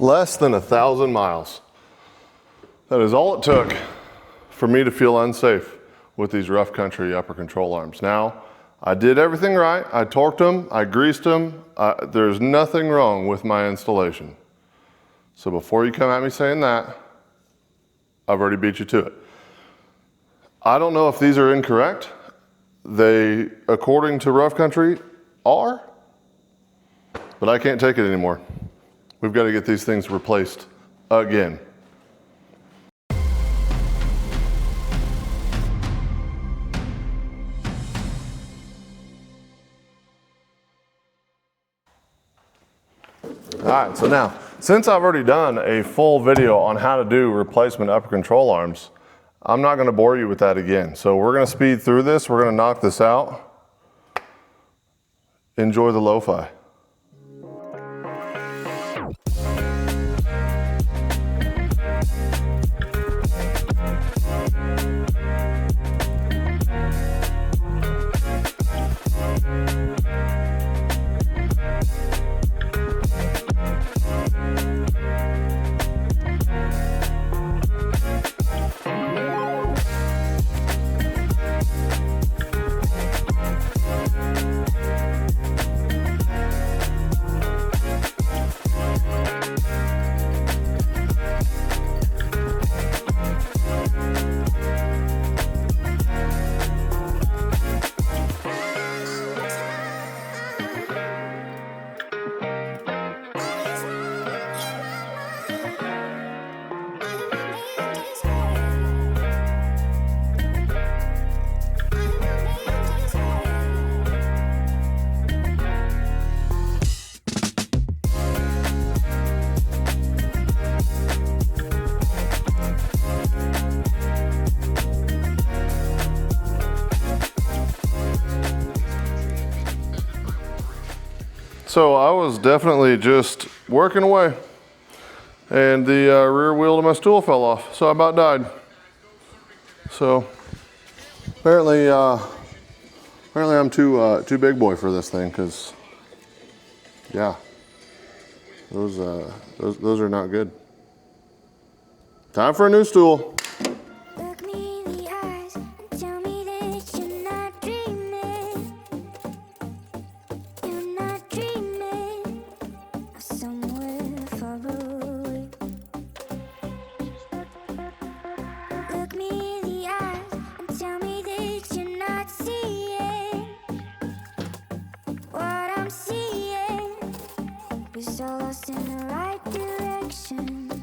Less than 1,000 miles. That is all it took for me to feel unsafe with these rough country upper control arms. Now, I did everything right. I torqued them, I greased them. There's nothing wrong with my installation. So before you come at me saying that, I've already beat you to it. I don't know if these are incorrect. They, according to rough country, are, but I can't take it anymore. We've got to get these things replaced again. All right, so now, since I've already done a full video on how to do replacement upper control arms, I'm not gonna bore you with that again. So we're gonna speed through this, we're gonna knock this out. Enjoy the lo-fi. So I was definitely just working away and the rear wheel of my stool fell off, so I about died. So apparently I'm too big boy for this thing, because yeah, those are not good. Time for a new stool. So lost in the right direction.